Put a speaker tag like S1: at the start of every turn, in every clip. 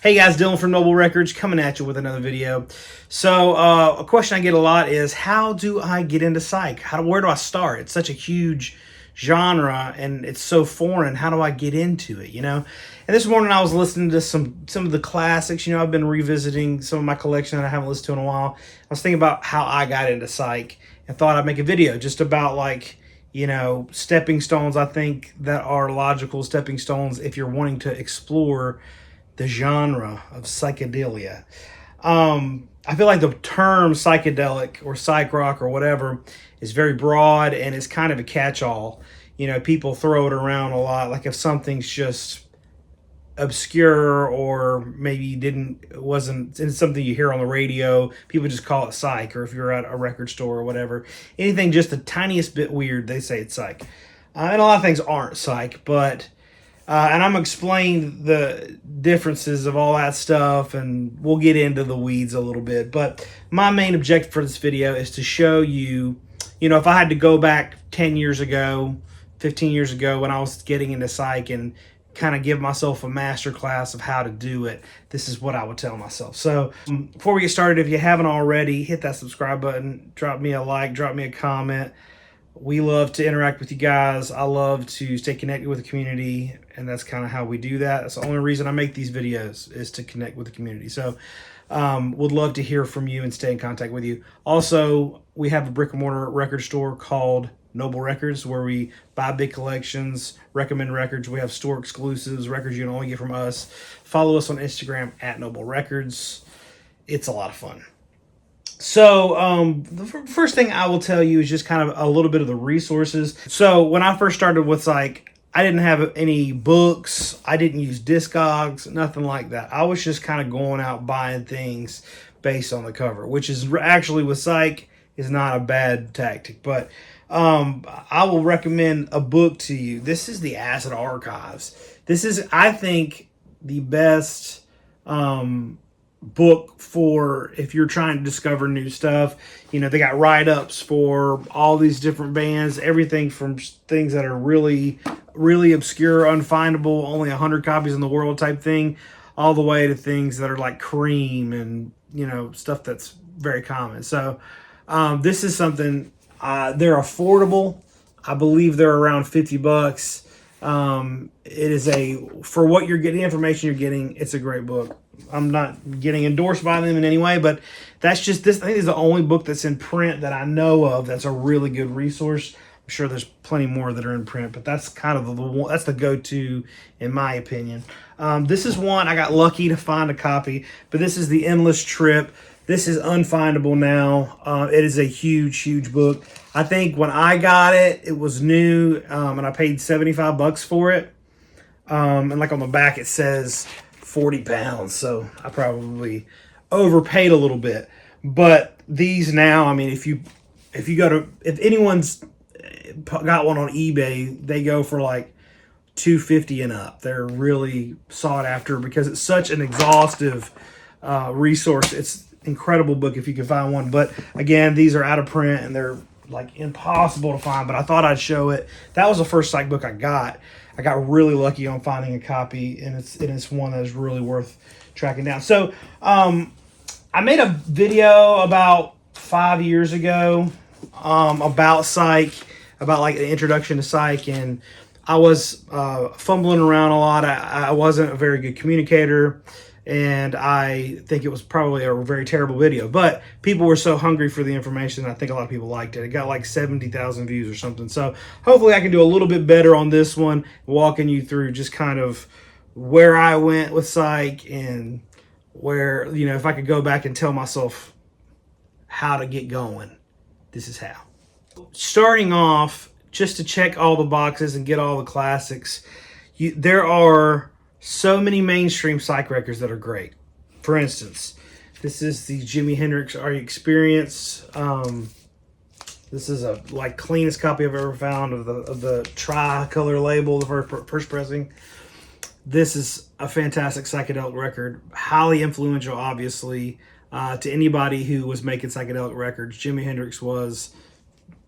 S1: Hey guys, Dylan from Noble Records coming at you with another video. So a question I get a lot is, how do I get into psych? Where do I start? It's such a huge genre and it's so foreign. How do I get into it, And this morning I was listening to some of the classics. I've been revisiting some of my collection that I haven't listened to in a while. I was thinking about how I got into psych and thought I'd make a video just about stepping stones, I think, that are logical stepping stones if you're wanting to explore the genre of psychedelia. I feel like the term psychedelic or psych rock or whatever is very broad and it's kind of a catch-all. People throw it around a lot, like if something's just obscure or maybe wasn't something you hear on the radio, people just call it psych. Or if you're at a record store or whatever, anything just the tiniest bit weird, they say it's psych. And a lot of things aren't psych, but and I'm going to explain the differences of all that stuff, and we'll get into the weeds a little bit. But my main objective for this video is to show you, if I had to go back 10 years ago, 15 years ago when I was getting into psych and kind of give myself a master class of how to do it, this is what I would tell myself. So before we get started, if you haven't already, hit that subscribe button, drop me a like, drop me a comment. We love to interact with you guys. I love to stay connected with the community, and that's kind of how we do that. That's the only reason I make these videos, is to connect with the community. So would love to hear from you and stay in contact with you. Also, we have a brick and mortar record store called Noble Records, where we buy big collections, recommend records. We have store exclusives, records you can only get from us. Follow us on Instagram at Noble Records. It's a lot of fun. So the first thing I will tell you is just kind of a little bit of the resources. So when I first started with psych, I didn't have any books. I didn't use Discogs, nothing like that. I was just kind of going out buying things based on the cover, which is actually with psych is not a bad tactic. But I will recommend a book to you. This is the Acid Archives. This is, I think, the best book for if you're trying to discover new stuff. They got write-ups for all these different bands, everything from things that are really, really obscure, unfindable, only 100 copies in the world type thing, all the way to things that are like Cream and, stuff that's very common. So this is something, they're affordable. I believe they're around $50. It is for what you're getting, the information you're getting, it's a great book. I'm not getting endorsed by them in any way, but that's just this. I think is the only book that's in print that I know of that's a really good resource. I'm sure there's plenty more that are in print, but that's kind of the one, that's the go-to in my opinion. This is one I got lucky to find a copy, but this is The Endless Trip. This is unfindable now. It is a huge, huge book. I think when I got it, it was new, and I paid $75 for it. And like on the back, it says 40 pounds. So I probably overpaid a little bit. But these now, I mean, if anyone's got one on eBay, they go for like $250 and up. They're really sought after because it's such an exhaustive resource. It's incredible book if you can find one. But again, these are out of print and they're like impossible to find, but I thought I'd show it. That was the first psych book I got. I got really lucky on finding a copy, and it's one that is really worth tracking down. So I made a video about 5 years ago about psych, about like the introduction to psych, and I was fumbling around a lot. I wasn't a very good communicator, and I think it was probably a very terrible video. But people were so hungry for the information, I think a lot of people liked it. It got like 70,000 views or something. So hopefully I can do a little bit better on this one, walking you through just kind of where I went with psych and where, if I could go back and tell myself how to get going, this is how. Starting off, just to check all the boxes and get all the classics, there are so many mainstream psych records that are great. For instance, this is the Jimi Hendrix Are You Experienced? This is a cleanest copy I've ever found of the tricolor label, the first pressing. This is a fantastic psychedelic record, highly influential, obviously, to anybody who was making psychedelic records. Jimi Hendrix was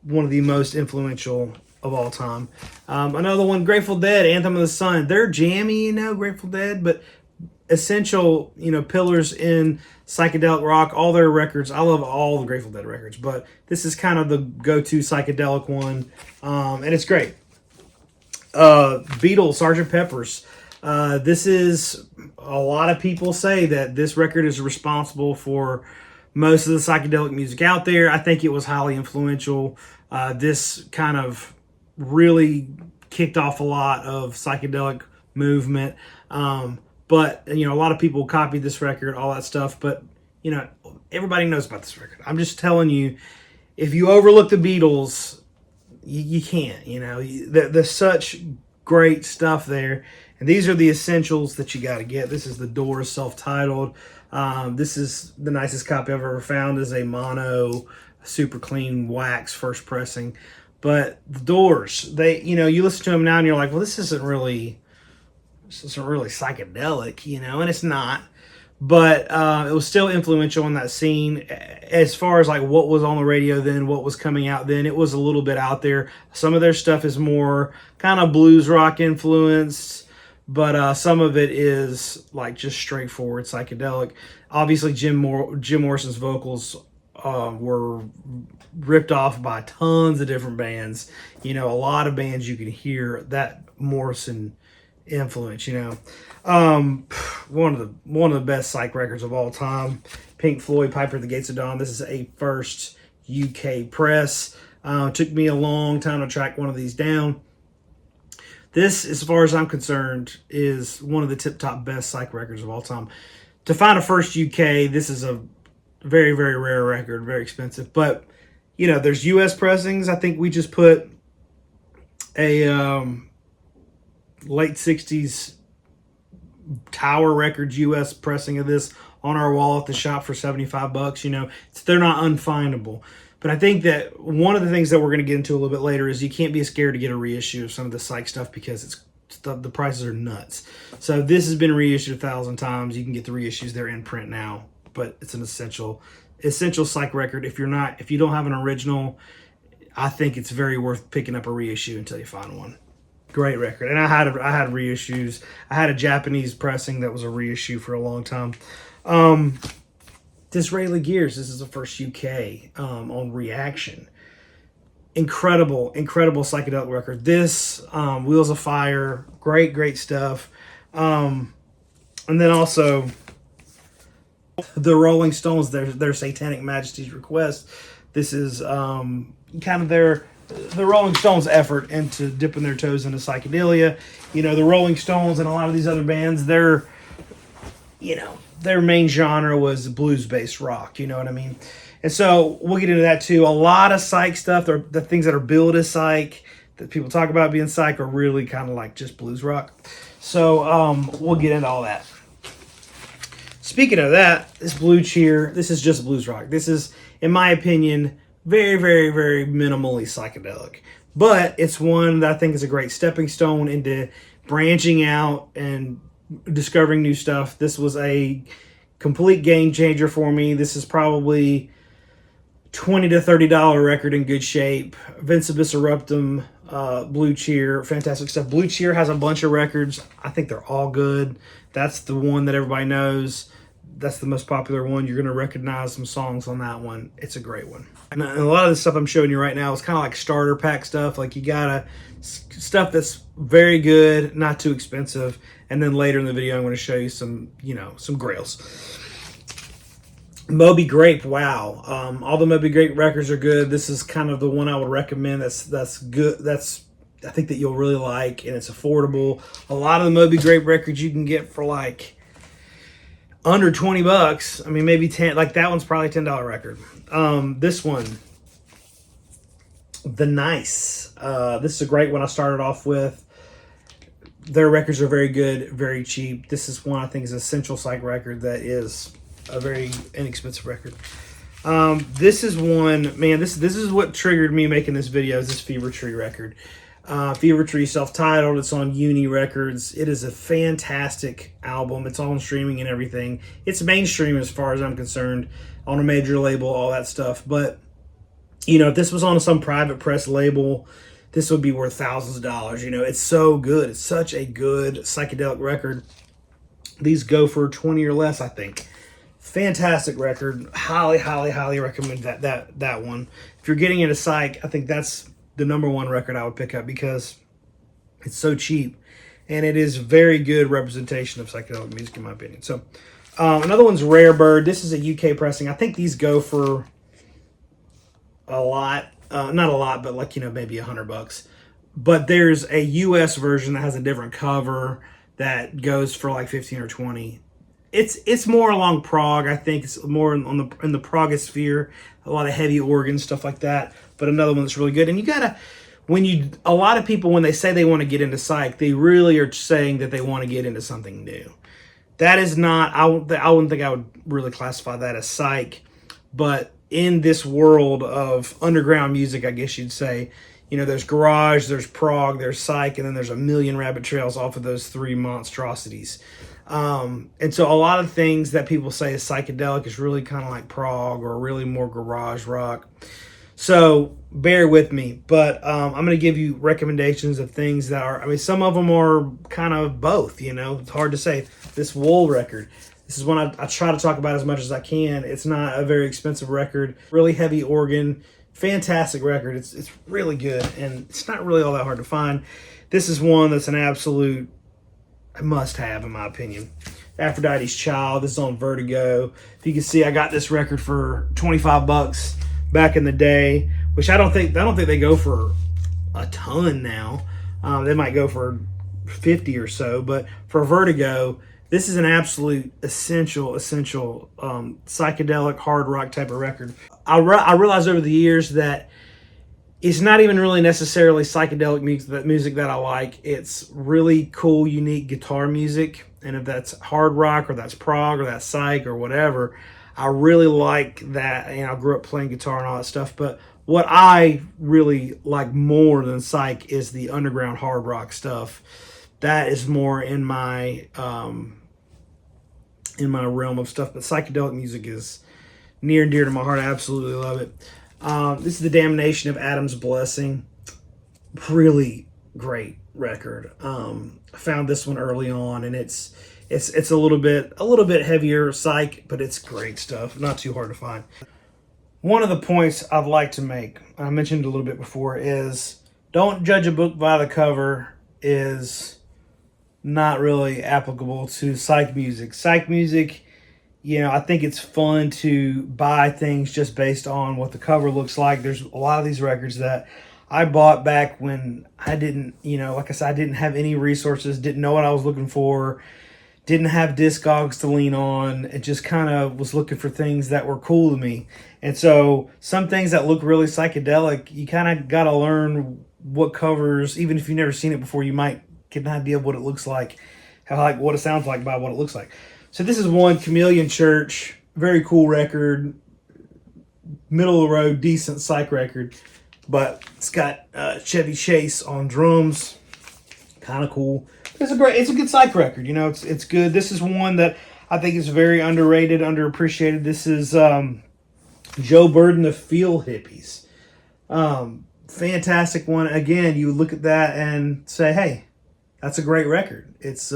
S1: one of the most influential of all time. Another one, Grateful Dead, Anthem of the Sun. They're jammy, Grateful Dead, but essential, pillars in psychedelic rock. All their records, I love all the Grateful Dead records, but this is kind of the go-to psychedelic one, and it's great. Beatles, Sgt. Pepper's. This is, a lot of people say that this record is responsible for most of the psychedelic music out there. I think it was highly influential. This kind of really kicked off a lot of psychedelic movement. But, a lot of people copied this record, all that stuff. But, everybody knows about this record. I'm just telling you, if you overlook the Beatles, you can't, there's such great stuff there. And these are the essentials that you got to get. This is the Doors self-titled. This is the nicest copy I've ever found, is a mono, super clean wax first pressing. But the Doors, you listen to them now and you're like, well, this isn't really psychedelic, and it's not. But it was still influential in that scene. As far as like what was on the radio then, what was coming out then, it was a little bit out there. Some of their stuff is more kind of blues rock influenced, but some of it is like just straightforward psychedelic. Obviously, Jim Morrison's vocals were ripped off by tons of different bands. A lot of bands you can hear that Morrison influence. One of the best psych records of all time. Pink Floyd, Piper at the Gates of Dawn. This is a first UK press. Took me a long time to track one of these down. This, as far as I'm concerned, is one of the tip-top best psych records of all time. To find a first UK, this is a very, very rare record, very expensive. But, there's US pressings. I think we just put a late 60s Tower Records US pressing of this on our wall at the shop for $75. They're not unfindable. But I think that one of the things that we're going to get into a little bit later is you can't be scared to get a reissue of some of the psych stuff because the prices are nuts. So this has been reissued 1,000 times. You can get the reissues. They're in print now, but it's an essential psych record. If you don't have an original, I think it's very worth picking up a reissue until you find one. Great record. And I had reissues. I had a Japanese pressing that was a reissue for a long time. Disraeli Gears, this is the first UK on Reaction. Incredible psychedelic record. This, Wheels of Fire, great stuff. And then also the Rolling Stones, their Satanic Majesty's Request. This is kind of the Rolling Stones' effort into dipping their toes into psychedelia. The Rolling Stones and a lot of these other bands, their main genre was blues-based rock, you know what I mean? And so we'll get into that too. A lot of psych stuff, the things that are billed as psych, that people talk about being psych, are really kind of like just blues rock. So we'll get into all that. Speaking of that, this Blue Cheer, this is just blues rock. This is, in my opinion, very, very, very minimally psychedelic. But it's one that I think is a great stepping stone into branching out and discovering new stuff. This was a complete game changer for me. This is probably $20 to $30 record in good shape. Vincebus Eruptum, Blue Cheer, fantastic stuff. Blue Cheer has a bunch of records. I think they're all good. That's the one that everybody knows. That's the most popular one. You're going to recognize some songs on that one. It's a great one. And a lot of the stuff I'm showing you right now is kind of like starter pack stuff. Like you got stuff that's very good, not too expensive. And then later in the video, I'm going to show you some grails. Moby Grape, wow. All the Moby Grape records are good. This is kind of the one I would recommend. That's good. I think that you'll really like, and it's affordable. A lot of the Moby Grape records you can get for like under $20. I mean, maybe 10. Like that one's probably $10 record. This one, The Nice. This is a great one I started off with. Their records are very good, very cheap. This is one I think is an essential psych record that is a very inexpensive record. This is one, man, this is what triggered me making this video, is this Fever Tree record. Fever Tree, self-titled. It's on Uni Records. It is a fantastic album. It's on streaming and everything. It's mainstream as far as I'm concerned, on a major label, all that stuff. But, if this was on some private press label, this would be worth thousands of dollars. It's so good. It's such a good psychedelic record. These go for 20 or less, I think. Fantastic record. Highly, highly, highly recommend that one. If you're getting into psych, I think that's the number one record I would pick up because it's so cheap and it is very good representation of psychedelic music in my opinion. So another one's Rare Bird. This is a UK pressing. I think these go for a lot. Not a lot, but like, maybe $100. But there's a US version that has a different cover that goes for like 15 or 20. It's more along prog. I think it's more in the progosphere, a lot of heavy organ stuff like that. But another one that's really good. And you gotta, a lot of people when they say they want to get into psych, they really are saying that they want to get into something new. That is not. I wouldn't think I would really classify that as psych. But in this world of underground music, I guess you'd say, there's garage, there's prog, there's psych, and then there's a million rabbit trails off of those three monstrosities. And so a lot of things that people say is psychedelic is really kind of like prog or really more garage rock. So bear with me, but I'm going to give you recommendations of things that are, some of them are kind of both, it's hard to say. This Wool record, this is one I try to talk about as much as I can. It's not a very expensive record, really heavy organ, fantastic record. It's really good, and it's not really all that hard to find. This is one that's an absolute must-have, in my opinion. Aphrodite's Child. This is on Vertigo. If you can see, I got this record for $25 back in the day, which I don't think they go for a ton now. They might go for 50 or so, but for Vertigo, this is an absolute essential psychedelic hard rock type of record. I realized over the years that it's not even really necessarily psychedelic music that I like. It's really cool, unique guitar music. And if that's hard rock or that's prog or that's psych or whatever, I really like that. And I grew up playing guitar and all that stuff. But what I really like more than psych is the underground hard rock stuff. That is more in my realm of stuff. But psychedelic music is near and dear to my heart. I absolutely love it. This is The Damnation of Adam's Blessing. Really great record. I found this one early on, and it's a little bit heavier psych, but it's great stuff. Not too hard to find. One of the points I'd like to make, I mentioned a little bit before, is don't judge a book by the cover is not really applicable to psych music. Psych music, I think it's fun to buy things just based on what the cover looks like. There's a lot of these records that I bought back when I didn't, like I said, I didn't have any resources, didn't know what I was looking for, didn't have Discogs to lean on, and just kind of was looking for things that were cool to me. And so some things that look really psychedelic, you kind of got to learn what covers, even if you've never seen it before, you might get an idea of what it looks like, what it sounds like by what it looks like. So this is one, Chameleon Church, very cool record, middle of the road, decent psych record, but it's got Chevy Chase on drums, kind of cool. It's a good psych record, it's good. This is one that I think is very underrated, underappreciated. This is Joe Burden, The Field Hippies. Fantastic one. Again, you look at that and say, hey, that's a great record. It's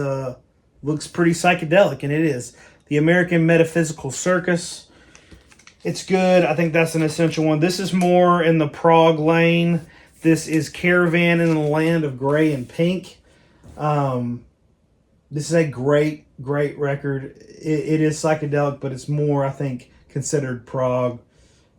S1: looks pretty psychedelic, and it is. The American Metaphysical Circus. It's good. I think that's an essential one. This is more in the prog lane. This is Caravan in the Land of Gray and Pink. This is a great record. It is psychedelic, but it's more, I think, considered prog,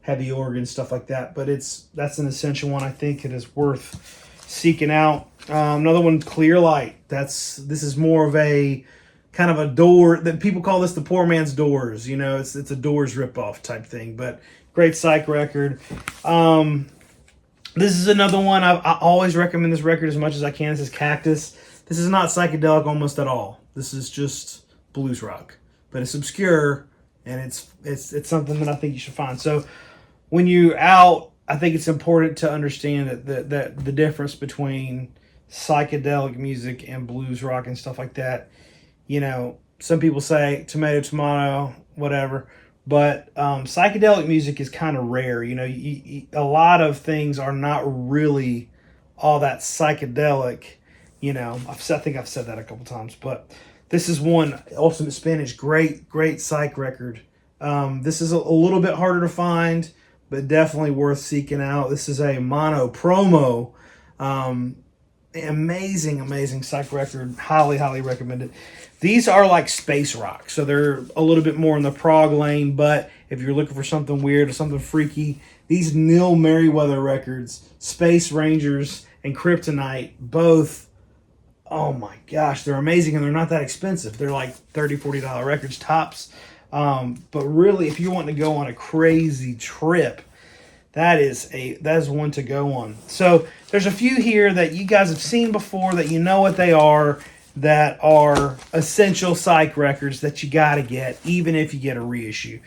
S1: heavy organ, stuff like that. But that's an essential one. I think it is worth seeking out. Another one, Clear Light. This is more of a kind of a door that people call this the poor man's Doors. It's a Doors ripoff type thing, but great psych record. This is another one. I always recommend this record as much as I can. This is Cactus. This is not psychedelic almost at all. This is just blues rock, but it's obscure, and it's something that I think you should find. So when you're out, I think it's important to understand that the difference between psychedelic music and blues rock and stuff like that. Some people say tomato, whatever. But psychedelic music is kind of rare. A lot of things are not really all that psychedelic. I think I've said that a couple times. But This is one, Ultimate Spinach, great psych record. This is a little bit harder to find, but definitely worth seeking out. This is a mono promo. Amazing psych record. Highly recommended. These are like space rock, so they're a little bit more in the prog lane, but if you're looking for something weird or something freaky, these Neil Merriweather records, Space Rangers and Kryptonite, both, oh my gosh, they're amazing, and they're not that expensive. They're like $30, $40 records tops. But really, if you want to go on a crazy trip, that is one to go on. So there's a few here that you guys have seen before, that you know what they are, that are essential psych records that you got to get, even if you get a reissue.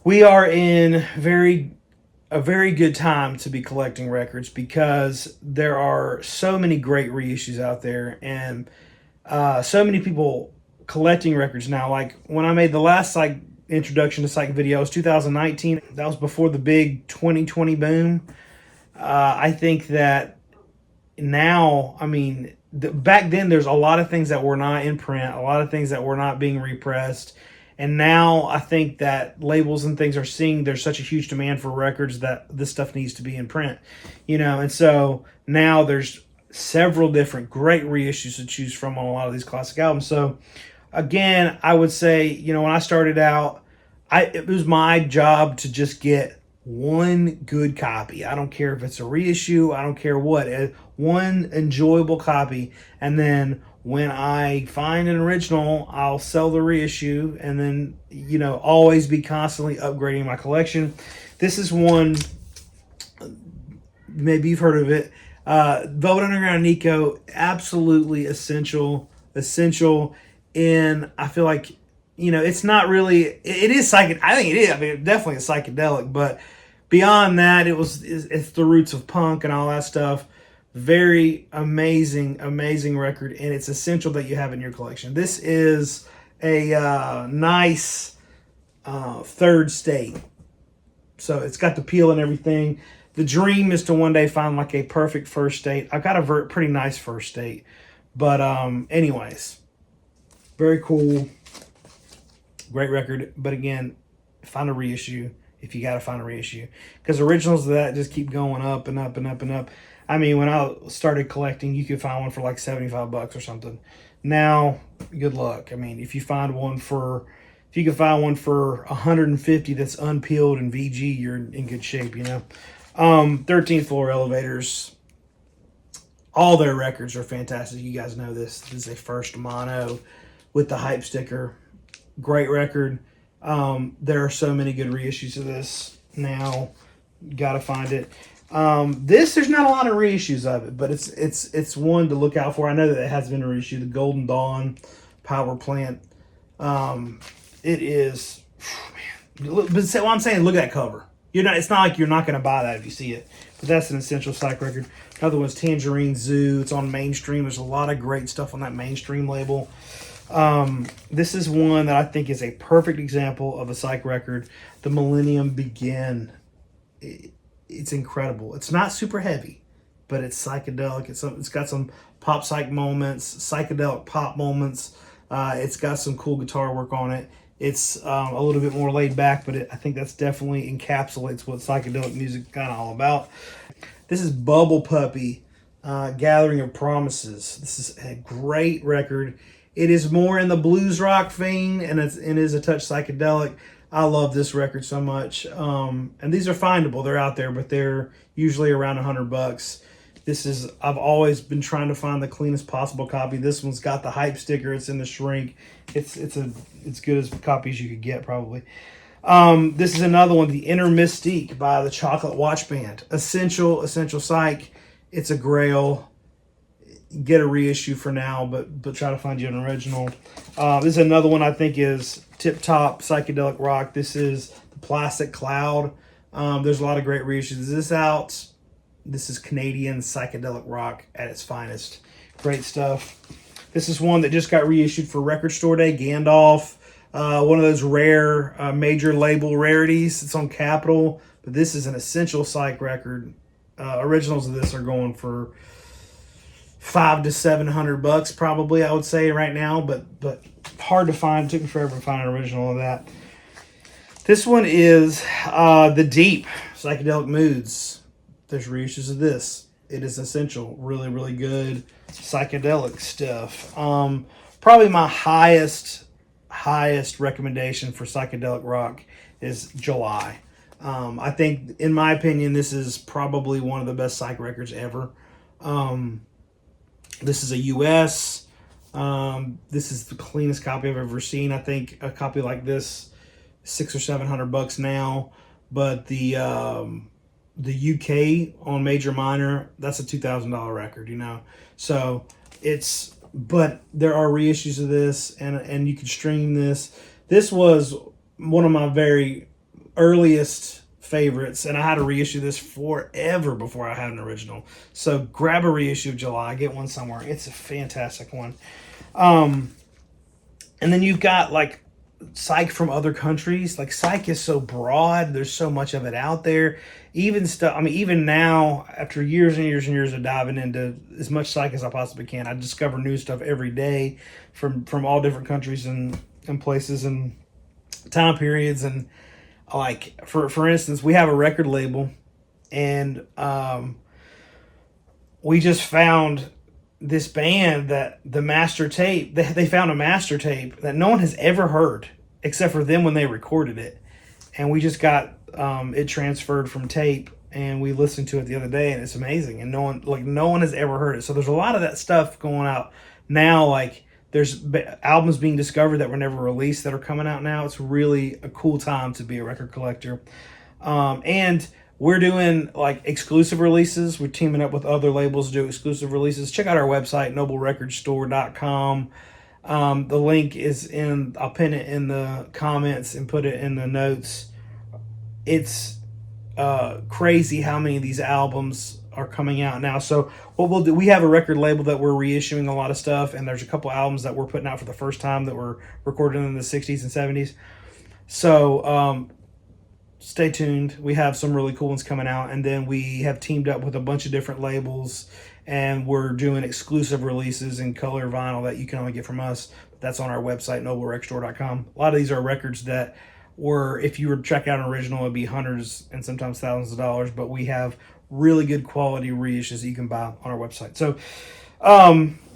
S1: We are in a very good time to be collecting records, because there are so many great reissues out there, and so many people collecting records now. Like when I made the last psych introduction to psych video, it was 2019. That was before the big 2020 boom. I think that now, I mean, back then there's a lot of things that were not in print, a lot of things that were not being repressed. And now I think that labels and things are seeing there's such a huge demand for records that this stuff needs to be in print, you know. And so now there's several different great reissues to choose from on a lot of these classic albums. So again, I would say, you know, when I started out, it was my job to just get one good copy. I don't care if it's a reissue, I don't care what, one enjoyable copy. And then when I find an original, I'll sell the reissue, and then, you know, always be constantly upgrading my collection. This is one, maybe you've heard of it, Velvet Underground Nico, absolutely essential. And I feel like, you know, it's not really, it is psychedelic. I think it is. I mean, it definitely is psychedelic, but beyond that, it's the roots of punk and all that stuff. Very amazing record, and it's essential that you have in your collection. This is a nice third state. So it's got the peel and everything. The dream is to one day find like a perfect first state. I've got a pretty nice first state. But anyways, very cool. Great record. But again, find a reissue if you got to find a reissue. Because originals of that just keep going up and up and up and up. I mean, when I started collecting, you could find one for like $75 or something. Now, good luck. I mean, if you can find one for $150 that's unpeeled and VG, you're in good shape, you know. 13th Floor Elevators, all their records are fantastic. You guys know this. This is a first mono with the hype sticker. Great record. There are so many good reissues of this now. You gotta find it. There's not a lot of reissues of it, but it's one to look out for. I know that it has been a reissue. The Golden Dawn Power Plant. It is, man. But what I'm saying, look at that cover. It's not like you're not going to buy that if you see it. But that's an essential psych record. Another one's Tangerine Zoo. It's on Mainstream. There's a lot of great stuff on that Mainstream label. This is one that I think is a perfect example of a psych record. The Millennium Begin. It's incredible. It's not super heavy, but it's psychedelic. It's got some pop psych moments, psychedelic pop moments. It's got some cool guitar work on it. It's a little bit more laid back, but I think that's definitely encapsulates what psychedelic music is kind of all about. This is Bubble Puppy, Gathering of Promises. This is a great record. It is more in the blues rock vein, and it is a touch psychedelic. I love this record so much. And these are findable. They're out there, but they're usually around $100. I've always been trying to find the cleanest possible copy. This one's got the hype sticker. It's in the shrink. It's good as copies you could get, probably. This is another one, The Inner Mystique by the Chocolate Watch Band. Essential psych. It's a grail. Get a reissue for now, but try to find you an original. This is another one I think is tip-top psychedelic rock. This is The Plastic Cloud. There's a lot of great reissues. Is this out? This is Canadian psychedelic rock at its finest. Great stuff. This is one that just got reissued for Record Store Day, Gandalf. One of those rare major label rarities. It's on Capitol, but this is an essential psych record. Originals of this are going for $500 to $700 probably, I would say right now, but hard to find. It took me forever to find an original of that. This one is The Deep, Psychedelic Moods. There's reissues of this. It is essential. Really, really good psychedelic stuff. Probably my highest recommendation for psychedelic rock is July. I think, in my opinion, this is probably one of the best psych records ever. This is a US. This is the cleanest copy I've ever seen. I think a copy like this, $600 or $700 now. But the UK on Major Minor, that's a $2,000 record, you know. So it's, but there are reissues of this, and you can stream this. This was one of my very earliest favorites, and I had to reissue this forever before I had an original. So grab a reissue of July, get one somewhere. It's a fantastic one. And then you've got like psych from other countries. Like, psych is so broad, there's so much of it out there. Even stuff, I mean, even now, after years and years and years of diving into as much psych as I possibly can, I discover new stuff every day from all different countries and places and time periods. And like, for instance, we have a record label, and we just found this band that the master tape, they found a master tape that no one has ever heard except for them when they recorded it. And we just got it transferred from tape, and we listened to it the other day, and it's amazing. And no one has ever heard it. So there's a lot of that stuff going out now. Like, there's albums being discovered that were never released that are coming out now. It's really a cool time to be a record collector. And we're doing like exclusive releases. We're teaming up with other labels to do exclusive releases. Check out our website, Noblerecordstore.com. The link is I'll pin it in the comments and put it in the notes. It's crazy how many of these albums are coming out now. So what we'll do, we have a record label that we're reissuing a lot of stuff, and there's a couple albums that we're putting out for the first time that were recorded in the 60s and 70s. So stay tuned. We have some really cool ones coming out, and then we have teamed up with a bunch of different labels, and we're doing exclusive releases in color vinyl that you can only get from us. That's on our website, Noblerecordstore.com. A lot of these are records that were, if you were to check out an original, it'd be hundreds and sometimes thousands of dollars, but we have really good quality reissues that you can buy on our website. So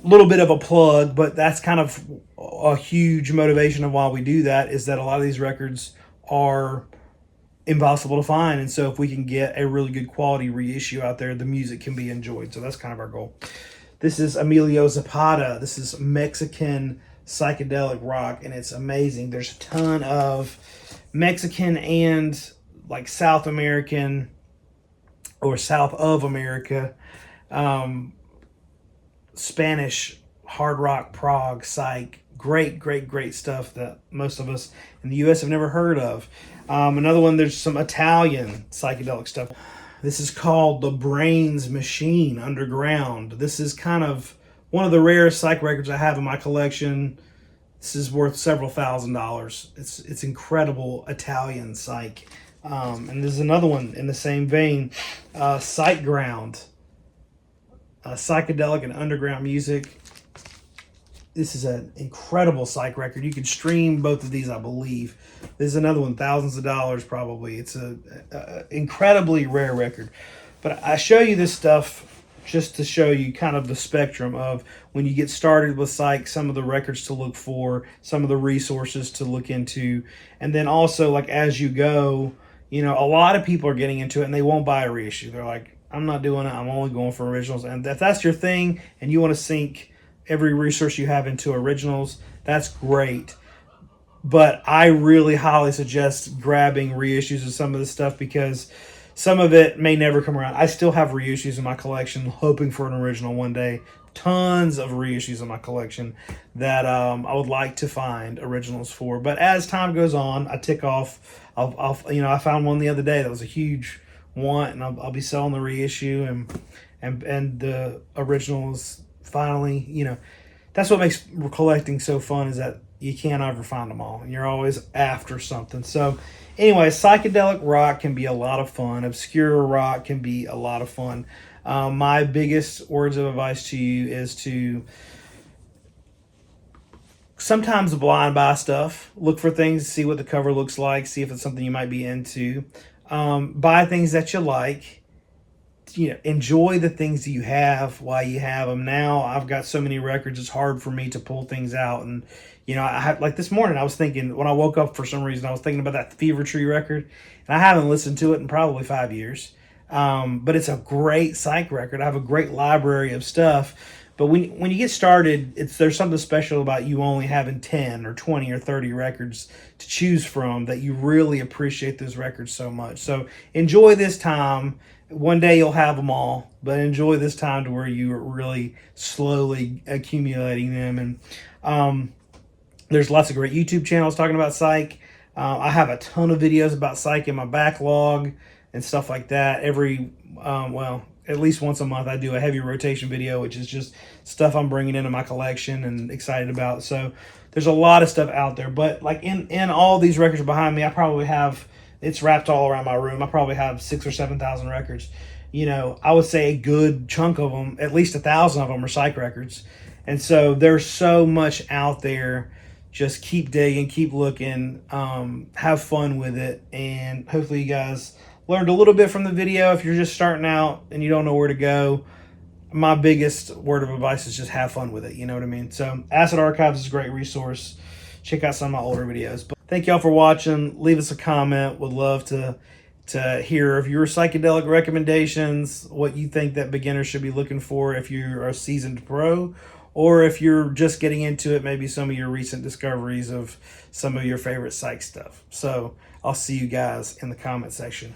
S1: little bit of a plug, but that's kind of a huge motivation of why we do that, is that a lot of these records are impossible to find, and so if we can get a really good quality reissue out there, the music can be enjoyed. So that's kind of our goal. This is Emilio Zapata. This is Mexican psychedelic rock, and it's amazing. There's a ton of Mexican and like South American or South of America Spanish hard rock, prog, psych, great stuff that most of us in the US have never heard of. Another one, there's some Italian psychedelic stuff. This is called The Brains Machine Underground. This is kind of one of the rarest psych records I have in my collection. This is worth several $1,000s. It's incredible Italian psych. And there's another one in the same vein, Psych Ground, psychedelic and underground music. This is an incredible psych record. You can stream both of these, I believe. There's another one, thousands of dollars probably. It's a incredibly rare record. But I show you this stuff just to show you kind of the spectrum of when you get started with psych, some of the records to look for, some of the resources to look into. And then also, like, as you go, you know, a lot of people are getting into it and they won't buy a reissue. They're like, I'm not doing it. I'm only going for originals. And if that's your thing and you want to sink every resource you have into originals, that's great. But I really highly suggest grabbing reissues of some of this stuff, because some of it may never come around. I still have reissues in my collection, hoping for an original one day. Tons of reissues in my collection that I would like to find originals for. But as time goes on, I tick off. I found one the other day that was a huge want, and I'll be selling the reissue, and the originals finally, you know. That's what makes collecting so fun, is that you can't ever find them all, and you're always after something. So anyway, psychedelic rock can be a lot of fun. Obscure rock can be a lot of fun. My biggest words of advice to you is to sometimes blind buy stuff. Look for things, see what the cover looks like, see if it's something you might be into. Buy things that you like. Enjoy the things that you have while you have them. Now I've got so many records, it's hard for me to pull things out. And I had, like this morning, I was thinking, when I woke up for some reason, I was thinking about that Fever Tree record, and I haven't listened to it in probably 5 years. But it's a great psych record. I have a great library of stuff. But when you get started, there's something special about you only having 10 or 20 or 30 records to choose from, that you really appreciate those records so much. So enjoy this time. One day you'll have them all, but enjoy this time to where you're really slowly accumulating them. And there's lots of great YouTube channels talking about psych. I have a ton of videos about psych in my backlog and stuff like that. At least once a month I do a heavy rotation video, which is just stuff I'm bringing into my collection and excited about. So there's a lot of stuff out there. But like in all these records behind me, I probably have, it's wrapped all around my room, I probably have 6,000 or 7,000 records. I would say a good chunk of them, at least 1,000 of them, are psych records. And so there's so much out there. Just keep digging, keep looking, have fun with it, and hopefully you guys learned a little bit from the video. If you're just starting out and you don't know where to go, my biggest word of advice is just have fun with it. You know what I mean? So Acid Archives is a great resource. Check out some of my older videos. But thank y'all for watching. Leave us a comment. Would love to hear of your psychedelic recommendations, what you think that beginners should be looking for if you're a seasoned pro, or if you're just getting into it, maybe some of your recent discoveries of some of your favorite psych stuff. So I'll see you guys in the comment section.